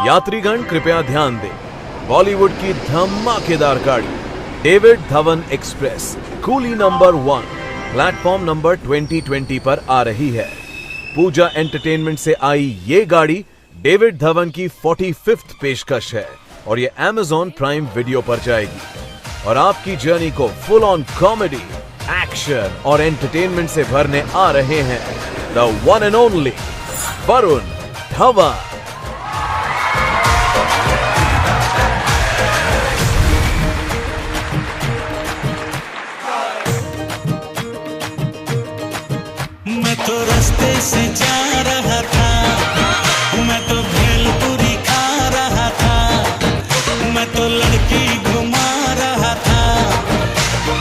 यात्रीगण कृपया ध्यान दें, बॉलीवुड की धमाकेदार गाड़ी David Dhawan express coolie number 1 platform number 2020 पर आ रही है। पूजा एंटरटेनमेंट से आई ये गाड़ी डेविड धवन की 45th पेशकश है और ये Amazon प्राइम वीडियो पर जाएगी और आपकी जर्नी को फुल ऑन कॉमेडी, एक्शन और एंटरटेनमेंट से भरने आ रहे हैं the one and only Varun Dhawan. मैं तो रास्ते से जा रहा था, मैं तो भेलपुरी खा रहा था, मैं तो लड़की घुमा रहा था।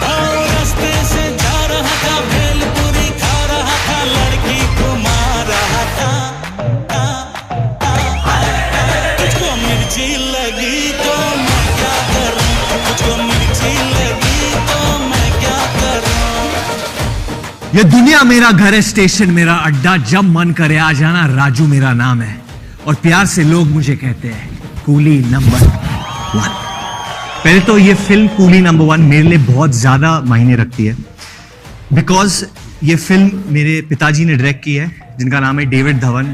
और रास्ते से जा रहा था, भेलपुरी खा रहा था, लड़की घुमा रहा था। तुझको मिर्ची लगी तो मैं क्या करूं, तुझको मिर्ची लगी तो मैं क्या करूं। ये दुनिया मेरा घर है, स्टेशन मेरा अड्डा, जब मन करे आ जाना, राजू मेरा नाम है और प्यार से लोग मुझे कहते हैं कूली नंबर 1। पहले तो ये फिल्म कूली नंबर 1 मेरे लिए बहुत ज्यादा मायने रखती है बिकॉज ये फिल्म मेरे पिताजी ने डायरेक्ट की है जिनका नाम है David Dhawan.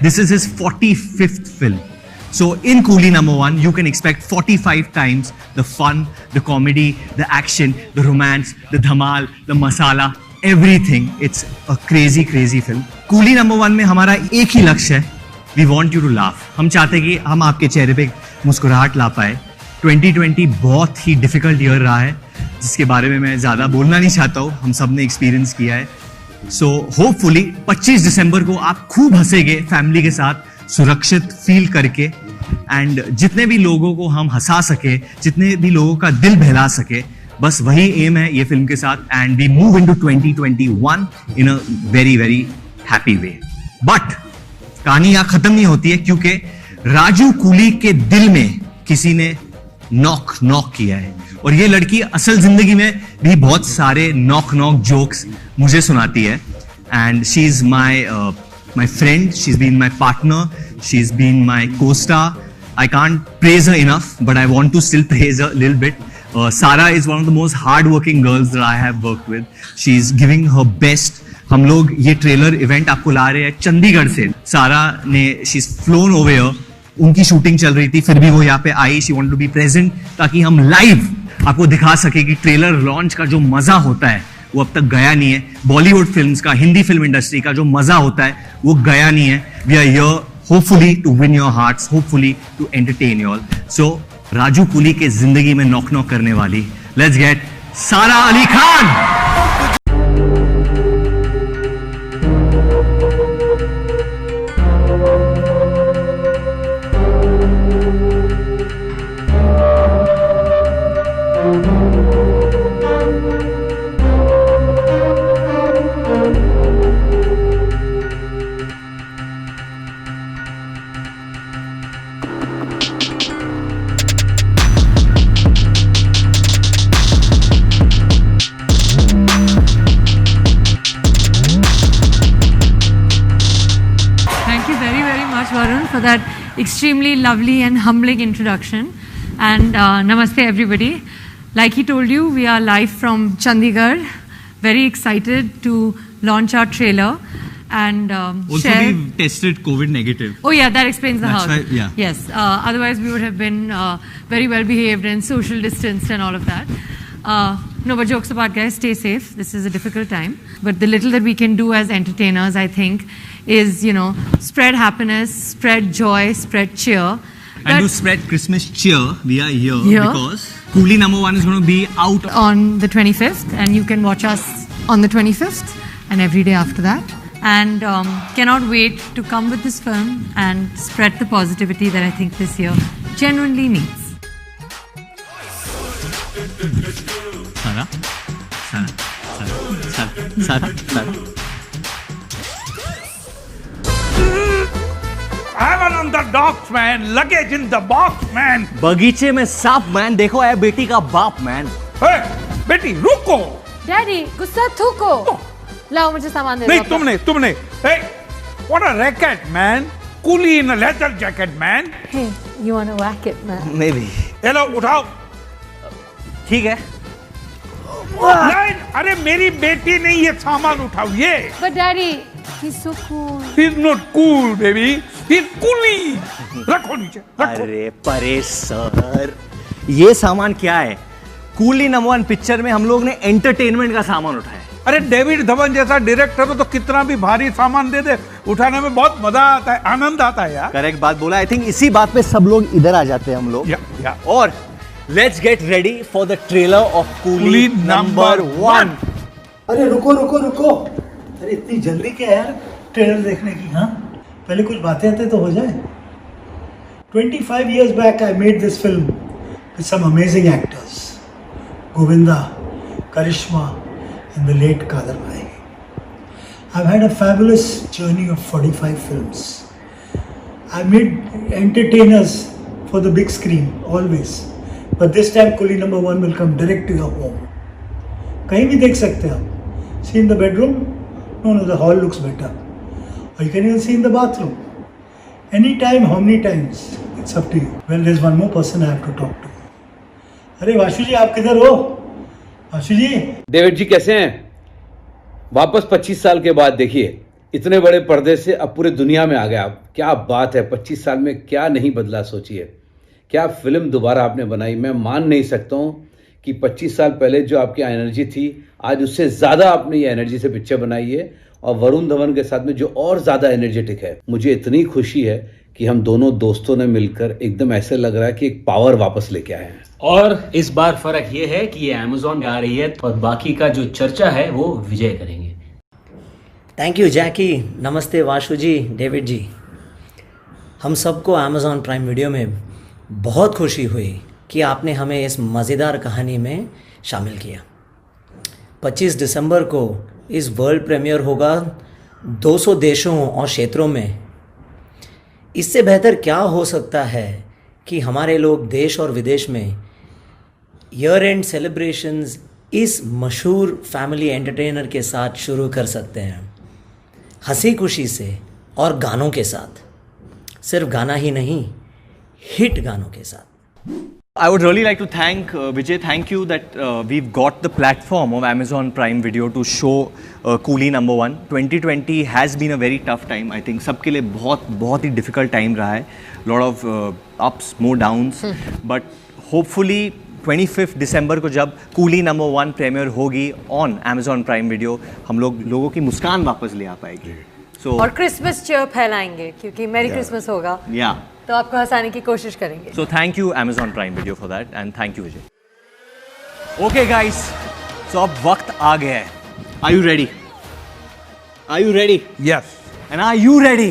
This is his 45th film. So in Coolie number 1, you can expect 45 times the fun, the comedy, the action, the romance, the dhamal, the masala, everything. It's a crazy, crazy film. Coolie number 1 में हमारा एक ही लक्ष्य है, we want you to laugh. हम चाहते हैं कि हम आपके चेहरे पे मुस्कुराहट ला पाए। 2020 बहुत ही डिफिकल्ट ईयर रहा है जिसके बारे में मैं ज्यादा बोलना नहीं चाहता हूँ, हम सब ने एक्सपीरियंस किया है। सो होपफुली 25 दिसंबर को आप खूब हंसेंगे फैमिली के साथ, सुरक्षित फील करके, एंड जितने भी लोगों को हम हंसा सके, जितने भी लोगों का दिल बहला सके, बस वही एम है ये फिल्म के साथ। And we move into 2021 in a very very happy way. But कहानी यहां खत्म नहीं होती है क्योंकि राजू कूली के दिल में किसी ने नॉक किया है और ये लड़की असल जिंदगी में भी बहुत सारे नॉक जोक्स मुझे सुनाती है। And she is my friend, she's been my partner, she's been my co-star. I can't praise her enough, but I want to still praise her a little bit. Sara is one of the most hard-working girls that I have worked with. She's giving her best. हम लोग ये trailer event आपको ला रहे हैं चंडीगढ़ से। सारा ने she's flown over here. उनकी शूटिंग चल रही थी, फिर भी वो यहाँ पे आई। She wanted to be present ताकि हम लाइव आपको दिखा सके कि ट्रेलर लॉन्च का जो मजा होता है वो अब तक गया नहीं है। बॉलीवुड फिल्म्स का, हिंदी फिल्म इंडस्ट्री का जो मजा होता है वो गया नहीं है। We are here hopefully to win your hearts, hopefully to entertain you all. So Raju coolie के जिंदगी में नॉक करने वाली, लेट्स गेट सारा Ali Khan. Varun, for that extremely lovely and humbling introduction. And namaste everybody. Like he told you, we are live from Chandigarh. Very excited to launch our trailer and also share. we've tested COVID negative. Oh yeah, that explains the That's how. right, yeah. Yes. Otherwise we would have been very well behaved and social distanced and all of that. No, but jokes apart, guys, stay safe. This is a difficult time. But the little that we can do as entertainers, I think, is, you know, spread happiness, spread joy, spread cheer. And to spread Christmas cheer, we are here because Coolie number 1 is going to be out on the 25th, and you can watch us on the 25th and every day after that. And cannot wait to come with this film and spread the positivity that I think this year genuinely needs. Sara. Heaven on the docks, man. Luggage in the box, man. बगीचे में सांप man, देखो है बेटी का बाप man. Hey, बेटी रुको। डैडी गुस्सा थूको। लाओ मुझे सामान दे दो। नहीं तुमने। Hey, what a racket, man. coolie in a leather jacket, man. Hey, you want to whack it, man? May be hello उठाओ. ठीक है. नहीं, अरे मेरी बेटी नहीं, ये सामान उठाओ ये. But Daddy, he's so cool. He's not cool, baby. He's coolie. रखो नीचे, रखो. अरे परेश सर, ये सामान क्या है? कूली नंबर 1 पिक्चर में हम लोग ने एंटरटेनमेंट का सामान उठाया. अरे डेविड धवन जैसा डायरेक्टर हो तो कितना भी भारी सामान दे दे, उठाने में बहुत मजा आता है, आनंद आता है यार. करेक्ट बात बोला. आई थिंक इसी बात पे सब लोग इधर आ जाते हैं हम लोग. या. और let's get ready for the trailer of coolie number 1. अरे रुको रुको रुको, अरे इतनी जल्दी क्या यार ट्रेलर देखने की. हाँ, पहले कुछ बातें आते तो हो जाए. 25 years back I made this film with some amazing actors, Govinda, Karishma and the late Kader Bhai. I've had a fabulous journey of 45 films. I made entertainers for the big screen always, but this time Coolie number 1 will come direct to your home. कहीं भी देख सकते हैं आप. See in the bedroom? No, the hall looks better. Or you can even see in the bathroom. Anytime, how many times? It's up to you. Well, there's one more person I have to talk to. अरे वाशु जी, आप किधर हो? वाशु जी. David जी कैसे हैं? वापस 25 साल के बाद देखिए, इतने बड़े पर्दे से अब पूरे दुनिया में आ गए आप. क्या बात है, 25 साल में क्या नहीं बदला. सोचिए, क्या फिल्म दोबारा आपने बनाई. मैं मान नहीं सकता हूँ कि 25 साल पहले जो आपकी एनर्जी थी, आज उससे ज़्यादा आपने ये एनर्जी से पिक्चर बनाई है, और वरुण धवन के साथ में जो और ज़्यादा एनर्जेटिक है. मुझे इतनी खुशी है कि हम दोनों दोस्तों ने मिलकर एकदम ऐसे लग रहा है कि एक पावर वापस लेके आए हैं. और इस बार फर्क ये है कि ये अमेज़न गा रही है और बाकी का जो चर्चा है वो विजय करेंगे. थैंक यू जैकी. नमस्ते वाशु जी, डेविड जी. हम सबको अमेज़न प्राइम वीडियो में बहुत खुशी हुई कि आपने हमें इस मज़ेदार कहानी में शामिल किया. 25 दिसंबर को इस वर्ल्ड प्रीमियर होगा 200 देशों और क्षेत्रों में. इससे बेहतर क्या हो सकता है कि हमारे लोग देश और विदेश में ईयर एंड सेलिब्रेशंस इस मशहूर फैमिली एंटरटेनर के साथ शुरू कर सकते हैं, हंसी खुशी से और गानों के साथ. सिर्फ गाना ही नहीं, हिट गानों के साथ. I would really like to thank Vijay. Thank you that we've got the platform of Amazon Prime Video to show Coolie number 1. 2020 has been a very tough time. I think सबके लिए बहुत ही difficult time रहा है. Lot of ups, more downs. But hopefully 25th December को जब Coolie number 1 premiere होगी on Amazon Prime Video, हम लोगों की मुस्कान वापस ले आ पाएगी. So और क्रिसमस चीयर फैलाएंगे क्योंकि मैरी क्रिसमस होगा. yeah. तो आपको हंसाने की कोशिश करेंगे. So thank you Amazon Prime Video for that and thank you Vijay. Okay guys, so अब वक्त आ गया है. Are you ready? Are you ready? Yes. And are you ready?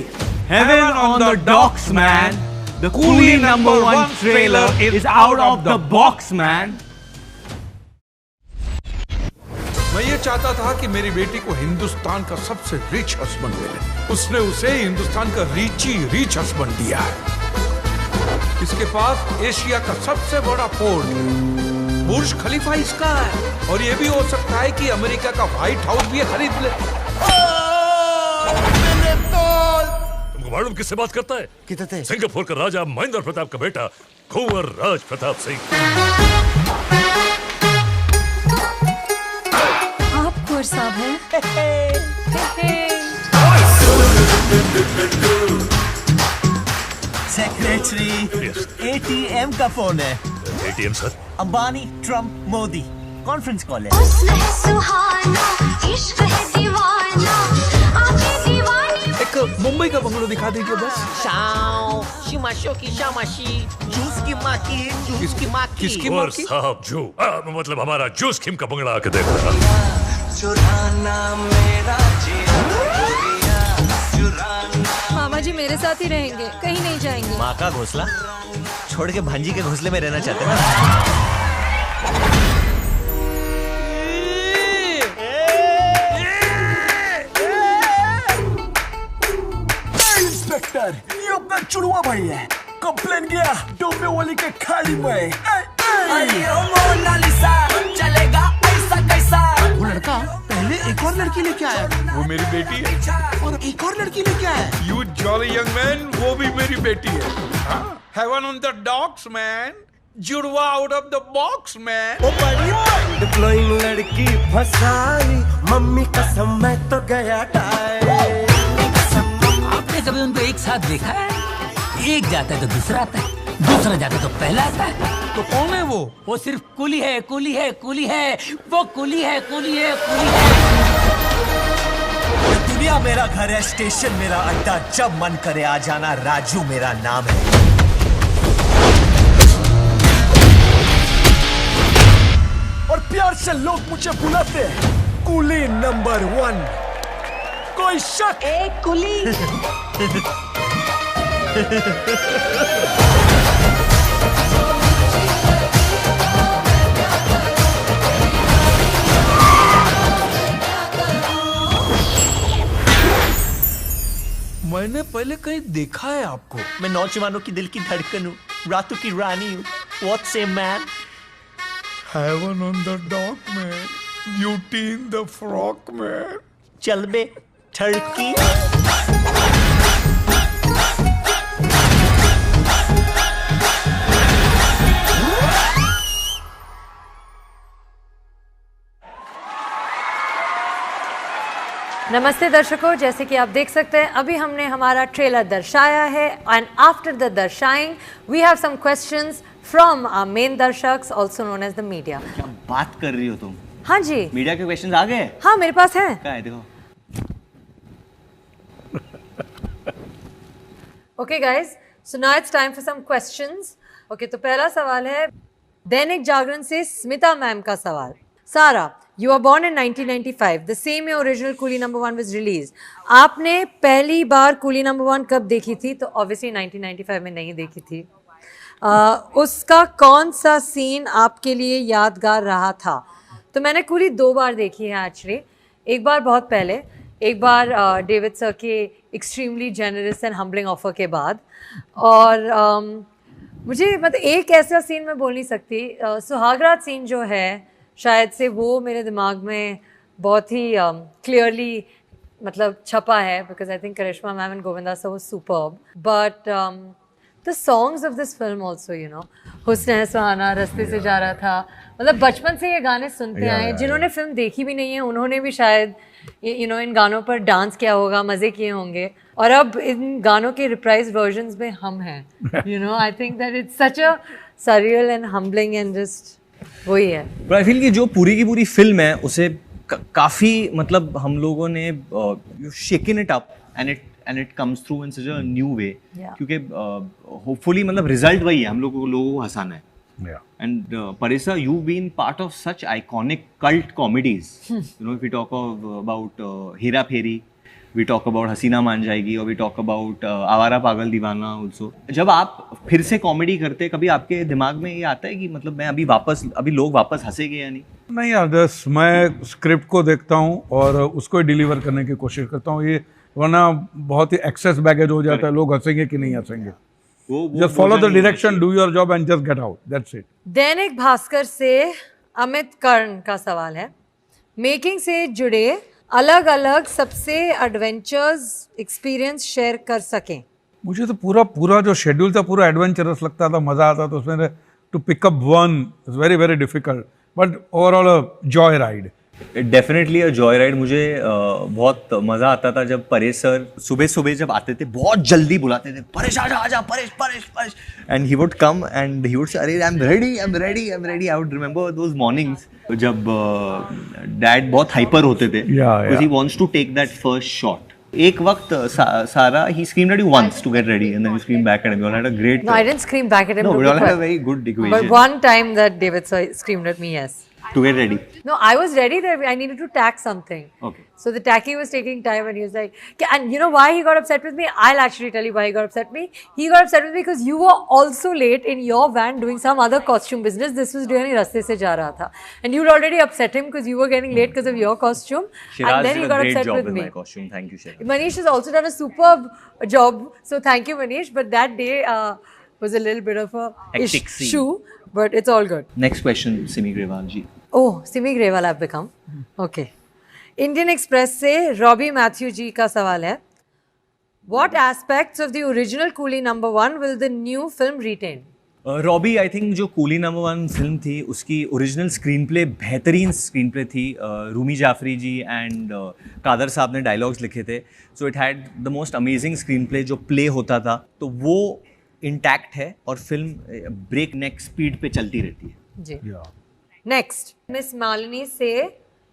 Heaven on the docks, man. The Coolie number 1 trailer is out of the box, man. मैं ये चाहता था कि मेरी बेटी को हिंदुस्तान का सबसे रिच हस्बैंड मिले. उसने उसे हिंदुस्तान का रिच हस्बैंड दिया है. इसके पास एशिया का सबसे बड़ा पोर्ट, बुर्ज खलीफा इसका है, और ये भी हो सकता है कि अमेरिका का व्हाइट हाउस भी खरीद ले. तुमको मालूम किससे बात करता है? कितने? सिंगापुर का राजा महेंद्र प्रताप का बेटा कुंवर राज प्रताप सिंह. आप कुंवर साहब हैं? सेक्रेटरी, एटीएम का फोन है. ATM sir? Ambani, Trump, Modi conference call है. एक मुंबई का बंगलो दिखा दीजिए बस. शाओ, शिमाशो की शामाशी, जूस की माँ की, जूस की माँ की. किसकी माँ की? साहब जो मतलब हमारा जूस किम का बंगला आके देखो. चुराना मेरा मामा जी मेरे साथ ही रहेंगे, कहीं नहीं जाएंगे. माँ का घोंसला छोड़ के भांजी के घोंसले में रहना चाहते ना. इंस्पेक्टर, ये अपना चुड़वा भाई है. कंप्लेन किया डोंबिवली के खाड़ी में. चलेगा ऐसा कैसा. वो लड़का पहले ये एक और लड़की लेके आया, वो मेरी बेटी है। और एक और लड़की लेके आया। You jolly young man, वो भी मेरी बेटी है। Heaven on the docks, man. जुड़वा out of the box, man. ओ बड़ी माइंड ब्लोइंग लड़की फसाई, मम्मी कसम मैं तो गया टाई। आपने कभी उनको एक साथ देखा है? एक जाता है तो दूसरा आता है, दूसरा जाता है तो पहला आता है। तो कौन है वो? वो सिर्फ कुली है, कुली है, कुली है, वो कुली है, कुली है, कुली है। दुनिया मेरा घर है, स्टेशन मेरा अड्डा, जब मन करे आ जाना, राजू मेरा नाम है। और प्यार से लोग मुझे बुलाते हैं कुली नंबर 1। कोई शक? एक कुली। मैंने पहले कहीं देखा है आपको। मैं नौजवानों की दिल की धड़कन हूँ, रातों की रानी हूँ। What's a man? Heaven on the dock, man. Beauty in the frock, man. चल बे ठड़की। नमस्ते दर्शकों, जैसे कि आप देख सकते हैं अभी हमने हमारा ट्रेलर दर्शाया है एंड आफ्टर द दर्शाइंग we have some questions from our main दर्शक्स also known as the media. क्या बात कर रही हो तुम? हाँ जी, मीडिया के क्वेश्चंस आ गए? हाँ मेरे पास है। क्या है देखो। Okay guys, so now it's time for some questions. Okay, तो पहला सवाल है दैनिक जागरण से स्मिता मैम का सवाल। सारा, you were born in 1995, the same year original Coolie number 1 was released. आपने पहली बार Coolie number 1 कब देखी थी? तो obviously 1995 में नहीं देखी थी। उसका कौन सा सीन आपके लिए यादगार रहा था? तो मैंने Coolie 2 बार देखी है एक्चुअली। एक बार बहुत पहले, एक बार डेविड सर के extremely generous and humbling offer के बाद, और मुझे मतलब एक ऐसा सीन मैं बोल नहीं सकती, सुहागरात सीन जो है शायद से वो मेरे दिमाग में बहुत ही क्लियरली मतलब छपा है, because I think Karishma ma'am and Govinda sir was superb, but the songs of this film also, you know, हुस्न है सुहाना, रास्ते से जा रहा था, मतलब बचपन से ये गाने सुनते आए। जिन्होंने फिल्म देखी भी नहीं है उन्होंने भी शायद यू नो इन गानों पर डांस किया होगा, मज़े किए होंगे, और अब इन गानों के रिप्राइज वर्जन्स में हम हैं। You know, I think that it's such a surreal and humbling and just वही है। बट आई फील कि जो पूरी की पूरी फिल्म है उसे काफ़ी मतलब हम लोगों ने shaken it up and it comes through in such a new way, क्योंकि होपफुली मतलब रिजल्ट वही है, हम लोगों को हंसाना है। And Parisa, you've been part of such iconic cult comedies. You know, if we talk about Hera Pheri, we talk about हसीना मान जाएगी, और we talk about आवारा पागल दीवाना also. जब आप फिर से कॉमेडी करते, कभी आपके दिमाग में ये आता है कि मतलब मैं अभी लोग वापस हंसेंगे या नहीं? नहीं यार, मैं स्क्रिप्ट को देखता हूँ और उसको डिलीवर करने की कोशिश करता हूँ। ये वरना बहुत ही एक्सेस बैगेज हो जाता है, लोग हंसेंगे कि नहीं हंसेंगे। Just follow the direction, do your job and just get out. That's it. Dainik Bhaskar से अमित कर्ण का सवाल है, मेकिंग से जुड़े अलग अलग सबसे एडवेंचर्स एक्सपीरियंस शेयर कर सकें। मुझे तो पूरा जो शेड्यूल था पूरा एडवेंचरस लगता था, मजा आता था उसमें। To pick up one is very very difficult, but overall a joy ride. Definitely a joy ride. मुझे बहुत मज़ा आता था जब परेश सर सुबह जब आते थे, बहुत जल्दी बुलाते थे, परेश आजा Paresh, and he would come and he would say अरे I am ready. I would remember those mornings जब डैड बहुत हाइपर होते थे, because he wants to take that first shot. एक वक्त सारा he screamed at you once to get ready and then you screamed back at him. You all had a great No, I didn't scream back at him. No, we all had a very good equation. But one time that David screamed at me, yes. To get ready. No, I was ready that I needed to tack something. Okay. So the tacking was taking time and he was like, and you know why he got upset with me? I'll actually tell you why he got upset with me. He got upset with me because you were also late in your van doing some other costume business. This was during Raste Se Ja Raha Tha. And you'd already upset him because you were getting late because of your costume. Shiraz and then he got upset with me. My costume. Thank you, Shiraz. Manish has also done a superb job. So thank you, Manish. But that day was a little bit of a issue. But it's all good. Next question, Simi Grewal ji. Oh, Simi Grewal I've become. Okay. Indian express से Robbie Matthew जी का सवाल है, What aspects of the original Coolie number 1 will the new film retain? Robbie, I think जो coolie number 1 film थी उसकी original screen play बेहतरीन screen play थी. रूमी जाफरी जी and Kader साहब ने डायलॉग्स लिखे थे, so it had the most amazing screen play. जो प्ले होता था तो वो इंटैक्ट है और फिल्म ब्रेक नेक स्पीड पे चलती रहती है जी. नेक्स्ट मिस मालिनी से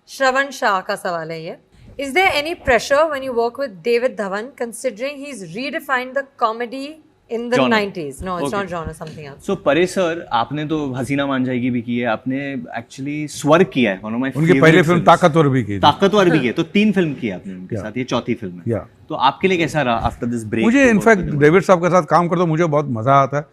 श्रवण शाह का सवाल है ये, Is there any pressure when you work with David Dhawan, considering he's redefined the comedy in the Genre. 90s? No, it's not genre, something else. So Paresh sir, आपने तो हसीना मान जाएगी भी की है, आपने एक्चुअली स्वर किया है. वन ऑफ माय उनकी पहली फिल्म ताकतवर भी की. ताकतवर भी की है, तो 3 फिल्म की आपने उनके साथ, ये चौथी फिल्म है. तो आपके लिए कैसा रहा आफ्टर दिस ब्रेक? मुझे इनफैक्ट डेविड साहब के साथ काम करते मुझे बहुत मजा आता है.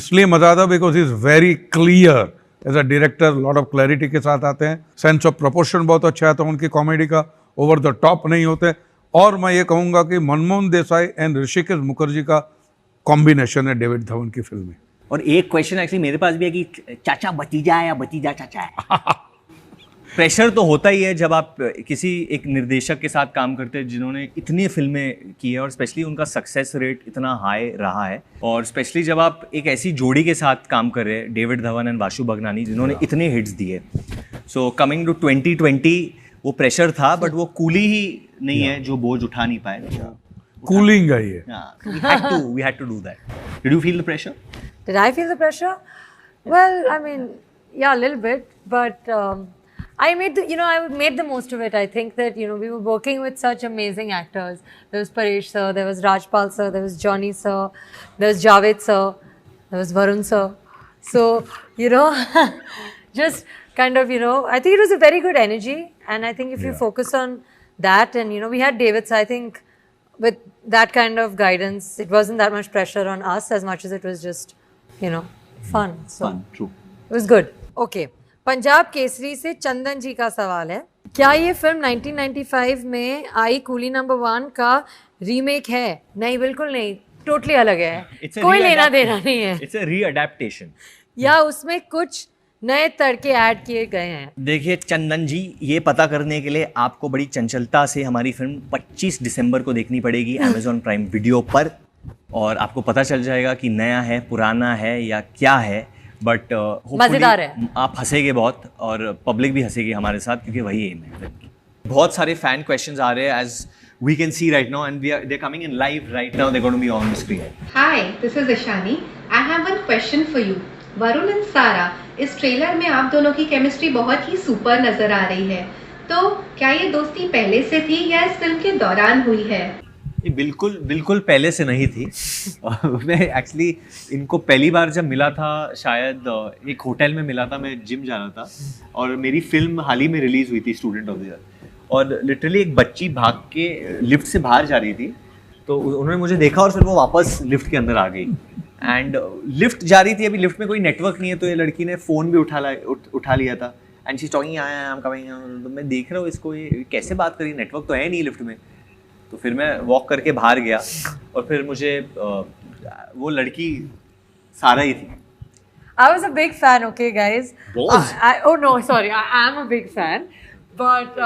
इसलिए मजा आता है because he is very clear as a director. Lot of clarity के साथ आते हैं. सेंस ऑफ प्रोपोर्शन बहुत अच्छा आता है उनकी कॉमेडी का. ओवर द टॉप नहीं होते. और मैं ये कहूंगा कि मनमोहन देसाई एंड ऋषिकेश मुखर्जी का कॉम्बिनेशन है डेविड धवन की फिल्म में. और एक क्वेश्चन एक्चुअली मेरे पास भी है कि चाचा भतीजा है या भतीजा चाचा है? प्रेशर तो होता ही है जब आप किसी एक निर्देशक के साथ काम करते हैं जिन्होंने इतनी फिल्में की है और स्पेशली उनका सक्सेस रेट इतना हाई रहा है. और स्पेशली जब आप एक ऐसी जोड़ी के साथ काम कर रहे हैं, डेविड धवन एंड वाशु भगनानी, जिन्होंने इतने हिट्स दिए. सो कमिंग टू 2020 वो प्रेशर था, बट वो कूली ही नहीं है जो बोझ उठा नहीं पाए. कूलिंग है ये. We had to do that. Did you feel the pressure? Did I feel the pressure? Well, I mean, yeah, a little bit, but I made the most of it. I think that, we were working with such amazing actors. There was Paresh sir, there was Rajpal sir, there was Johnny sir, there was Javed sir, there was Varun sir. So, just kind of, I think it was a very good energy. And I think if you focus on that, and, we had David, so I think with that kind of guidance, it wasn't that much pressure on us as much as it was just, fun. So, Fun, true. It was good. Okay. Punjab Kesari से चंदन जी का सवाल है, क्या ये film 1995 में आई coolie number 1 का remake है? नहीं, बिल्कुल नहीं, टोटली अलग है, कोई लेना देना नहीं है. It's a re-adaptation. या उसमें कुछ नए तड़के ऐड किए गए हैं. देखिए चंदन जी, ये पता करने के लिए आपको बड़ी चंचलता से हमारी फिल्म 25 दिसंबर को देखनी पड़ेगी Amazon प्राइम वीडियो पर, और आपको पता चल जाएगा कि नया है, पुराना है या क्या है. बट मजेदार है. आप हंसेंगे बहुत और पब्लिक भी हंसेगी हमारे साथ, क्योंकि वही एम है फिल्म की. बहुत सारे फैन क्वेश्चंस आ रहे हैं as we can see right now, and they're coming in live right now. They're going to be on the screen. Hi, this is Ishani. I have one question for you. Varun and सारा, इस trailer में आप दोनों की chemistry बहुत ही super नजर आ रही है, तो क्या ये दोस्ती पहले से थी या इस फिल्म के दौरान हुई है? ये बिल्कुल पहले से नहीं थी. मैं एक्चुअली इनको पहली बार जब मिला था, शायद एक होटल में मिला था, मैं जिम जा रहा था और मेरी फिल्म हाल ही में रिलीज हुई थी स्टूडेंट ऑफ द ईयर, और लिटरली एक बच्ची भाग के लिफ्ट से बाहर जा रही थी, तो उन्होंने मुझे देखा और फिर वो वापस लिफ्ट के अंदर आ गई. एंड लिफ्ट जा रही थी, अभी लिफ्ट में कोई नेटवर्क नहीं है, तो ये लड़की ने फ़ोन भी उठा लिया था. And she talking I am coming. तो मैं देख रहा हूँ इसको, ये कैसे बात करी, नेटवर्क तो है नहीं लिफ्ट में. तो फिर मैं वॉक करके बाहर गया और फिर मुझे वो लड़की सारा ही थी. I was a big fan, okay guys. Oh no, sorry, I am a big fan. But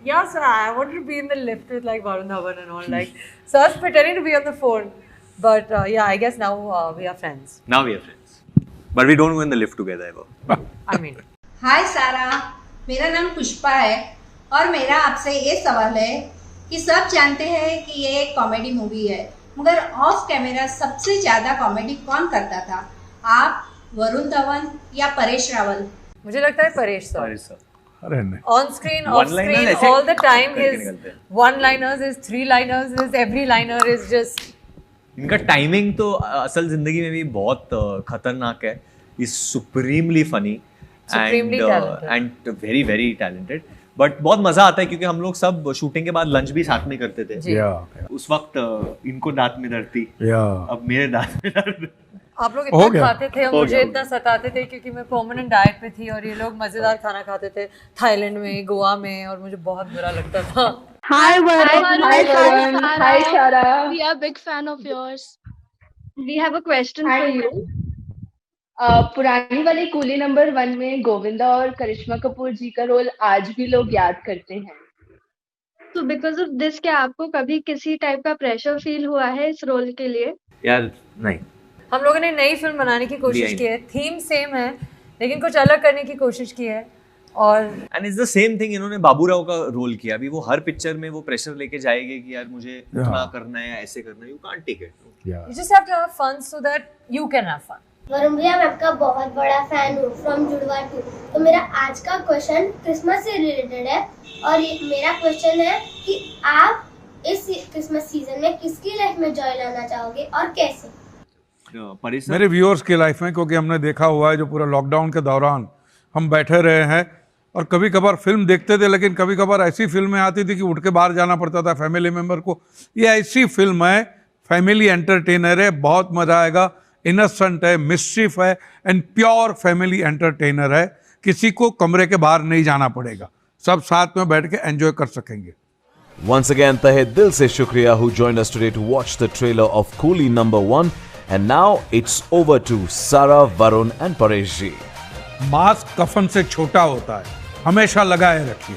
yeah, so I wanted to be in the lift with like Varun Dhawan and all, like, so I was pretending to be on the phone. But yeah, I guess now we are friends. Now we are friends. But we don't go in the lift together ever. I mean. Hi सारा, मेरा नाम पुष्पा है और मेरा आपसे ये सवाल है कि सब जानते हैं कि ये एक कॉमेडी मूवी है, मगर ऑफ कैमरा सबसे ज़्यादा कॉमेडी कौन करता था? आप, वरुण धवन या परेश रावल? मुझे लगता है Paresh sir. Paresh sir. On screen, off screen, all the time his one-liners, his three-liners, his every liner is just. इनका टाइमिंग तो असल जिंदगी में भी बहुत खतरनाक है. He's supremely funny and very very talented. But बहुत मजा आता है क्योंकि हम लोग सब शूटिंग के बाद लंच भी साथ में करते थे. उस वक्त इनको दांत में दर्द थी, अब मेरे दांत में दर्द. आप लोग इतना खाते थे और मुझे इतना सताते थे क्योंकि मैं परमानेंट डाइट पे थी और ये लोग मजेदार खाना खाते थे थाईलैंड में, गोवा में, और मुझे बहुत बुरा लगता था. Hi Varun, hi Shara. We are big fan of yours. We have a question for you. पुरानी वाली कूली नंबर 1 में गोविंदा और करिश्मा कपूर जी का रोल आज भी लोग याद करते हैं. So because of this, क्या आपको कभी किसी टाइप का प्रेशर फील हुआ है इस रोल के लिए? यार नहीं, हम लोगों ने नई फिल्म बनाने की कोशिश की है, थीम सेम है लेकिन कुछ अलग करने की कोशिश की है और and it's the same thing. इन्होंने बाबूराव का रोल किया, अभी वो हर पिक्चर में वो प्रेशर लेके जाएंगे कि यार मुझे इतना करना है या ऐसे करना है, you can't take it. You just have to have fun so that you can have fun. Varun भैया, मैं आपका बहुत बड़ा फैन हूँ फ्रॉम जुड़वा 2। तो मेरा आज का क्वेश्चन क्रिसमस से रिलेटेड है और मेरा क्वेश्चन है कि आप इस क्रिसमस सीजन में किसकी लाइफ में जॉय लाना चाहोगे और कैसे? मेरे व्यूअर्स की लाइफ में, क्योंकि हमने देखा हुआ है जो पूरा लॉकडाउन के दौरान हम बैठे रहे हैं और कभी कभार फिल्म देखते थे, लेकिन कभी कभार ऐसी फिल्में आती थी कि उठ के बाहर जाना पड़ता था फैमिली मेम्बर को। ये ऐसी फिल्म है, फैमिली एंटरटेनर है, बहुत मजा आएगा, इनोसेंट है, मिस्चिफ है एंड प्योर फैमिली एंटरटेनर है। किसी को कमरे के बाहर नहीं जाना पड़ेगा, सब साथ में बैठ के एंजॉय कर सकेंगे। Once again, तहे दिल से शुक्रिया who joined us today to watch the trailer of Coolie number 1. And now it's over to Sara, Varun and Paresh ji. Mask कफन से छोटा होता है, हमेशा लगाए रखिए।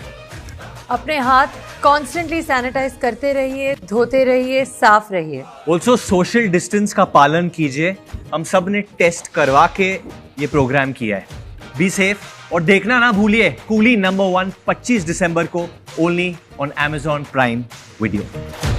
अपने हाथ कॉन्स्टेंटली सैनिटाइज करते रहिए, धोते रहिए, साफ रहिए। ऑल्सो सोशल डिस्टेंस का पालन कीजिए। हम सब ने टेस्ट करवा के ये प्रोग्राम किया है। बी सेफ और देखना ना भूलिए कूली नंबर 1 25 दिसंबर को only on Amazon Prime Video।